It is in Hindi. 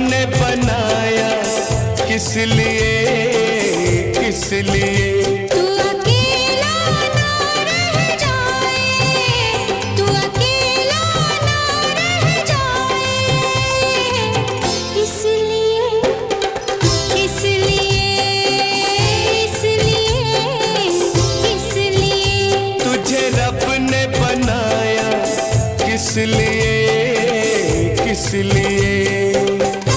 ने बनाया किस लिए, किस लिए। तू अकेला ना रह जाए, तू अकेला ना रह जाए, इसलिए, इसलिए, इसलिए, इसलिए। तुझे रब ने बनाया किस लिए,